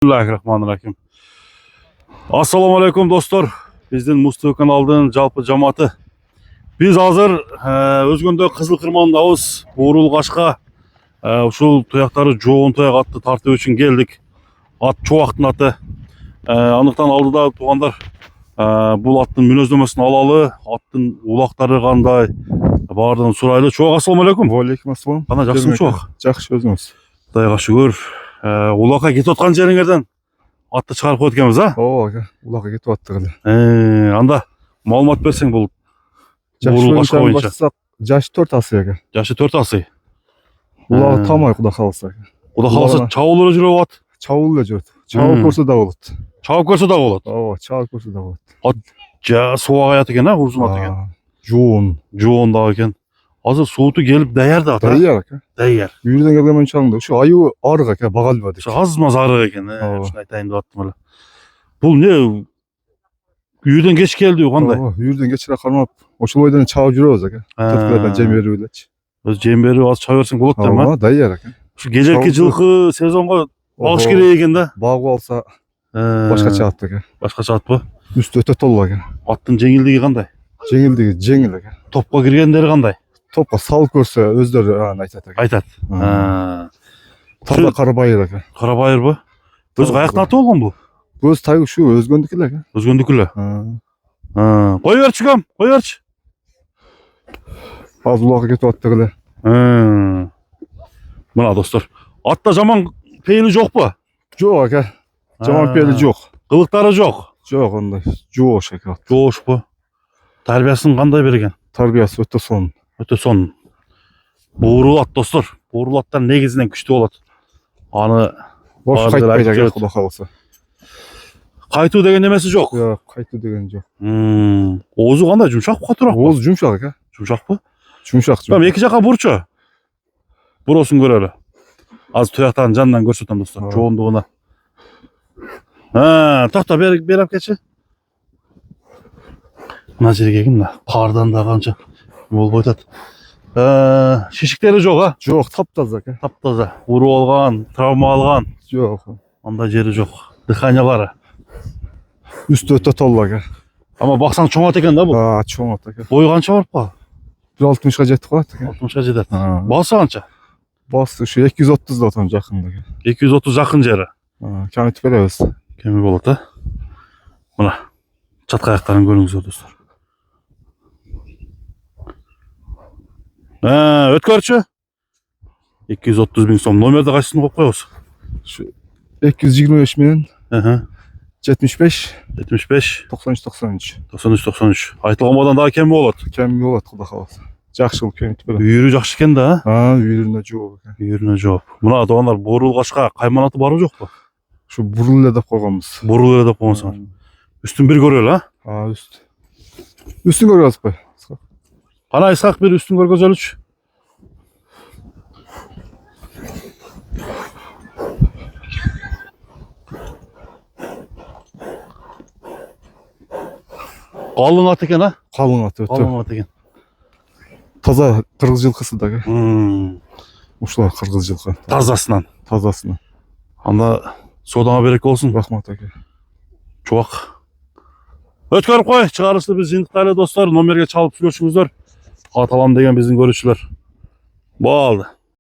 Bismillahirrahmanirrahim. Assalamu alaikum dostlar. Bizden Mustafa kanalının жалпы жаматы. Biz hazır Özgöндө Kızıl Kırman'dayız. Buğrul Kaşka. Uşul toyaktары жоğun toyak atты tartып üçün geldik. At çoğaktın atı. Anıktan aldı da tuğanlar. Bu attın münözlemesini alalı. Attın ulaqtары qanday. Bardığın suraylı. Çoğak assalamu alaikum. Алейкум ассалам. Qana жақсың çoğak. Жақсы өзіңіз. Құдайға шүгір. Улаққа кетіп отқан жеріңерден атты шығарып қойып екенбіз, а? Улаққа кетіп атты қылы. Анда малумат берсең бұл Буğrul Kaşka бойынша. Жашы 4 асы екен. Жашы 4 асы. Улағы тамай құда қалса. Құда қаласа чауылы жүріп ат. Чауыл да жүреді. Чауыл көрсе да болады. Чауып көрсе да болады. Чауыл көрсе да болады. Ат суақ аят екен, ұзын ат екен. Жуын да екен. Азыр суыты келіп дәйер да ат. Дәйер екен. Дәйер. Үйірден келген шаңды. Şu айы арық екен, бағал ба. Азмаз арық екен. Шын айтайын деп аттым әлі. Бұл не? Үйірден кеш келді қандай? Үйірден кешіре қармап. Ошыл ойдан чауып жүрөбүз екен. Тұтқыдан жем беріп өлечі. Өз жем беріп аз чау берсең болады да ма? Дәйер екен. Şu geceki жылқы сезонға бағыш керек екен да. Бағу алса başka çağıttı екен. Başka çağıт bu. Üstü öte толла екен. Аттың жеңілдігі қандай? Жеңілдігі жеңіл екен. Топқа кіргендері қандай? Topқа сал көрсе өздері айтады екен. Айтады. Таза қарабайыр екен. Қарабайыр бұл? Өз қаяқтың аты болған бұл? Өз тайы шу өзгөндікілі екен. Өзгөндікілі? Қой берші кәм, қой берші. Az ulaqqa кетіп атты қылы. Мына достар, атта жаман пейілі жоқ па? Жоқ екен. Жаман пейілі жоқ. Қылықтары жоқ? Жоқ ондай. Жоқ шекен. Жоқ па? Тәрбиясын қандай берген? Тәрбиясы өте сон. Өте сон. Буğrul ат достар. Буğrul аттар негізінен күшті болады. Аны бош қайтпайды екен құда қалса. Қайту деген немесі жоқ? Жоқ, қайту деген жоқ. Оозу қандай? Жұмшақ па тұрақ па? Оозу жұмшақ екен. Жұмшақ па? Жұмшақ. Tamam, екі жаққа бұрчы. Бұрысын көрелі. Az тояқтарын жанынан көрсетем достар. Жоғындығына. Тоқта беріп кетші. Мына жерге кім? Қардан да қанша мол бойтады. Шешіктері жоқ, а? Жоқ, тап-таза екен. Тап-таза. Ұру алған, травма алған. Жоқ. Андай жері жоқ. Дыханиялары. Үсті өте толла екен. Ама бақсаң чоң ат екен да бұл? Чоң ат екен. Бойы қанша барып па? 160-ға жетіп қалады екен. 60-ға жетеді. Басы қанша? Басы şu 230'da otan жақында. 230 жақын жері. Кәмітіп береміз. Кәмі болады, Мына чатқа аяқтарын көріңіздер достар. Өткөрчі? 230 bin сом. Номерді қайсысын қойып қойыз? 225 мен 75 93 93. Айтылғанбадан daha кәмі болады. Кәмі болады құда қаласы. Жақсы ол кәмітіп береміз. Үйірі жақсы екен да? Үйіріне жоқ. Үйіріне жоқ. Мына адамдар Буğrul Kaşka қайманаты бары жоқ па? Şu burul edep koygamız. Burul edep koygamız. Üstün bir görüyor ha? Üst. Üstün görüyoruz bu. Ana İshak bir üstün görgöz ölüç. Kalın at eken ha? Kalın at. Kalın at eken. Taza kırgız жылқысы da. Uşlar kırgız жылқы. Тазасынан. Тазасынан. Anda sodama berek olsun. Rahmat aka. Çoğak. Өткөрүп қой, шығарышты біз жиынтықтайлы достар, номерге çalып сүйлөшүңүздөр. Аталам деген біздің көрүүчүлөр. Болды.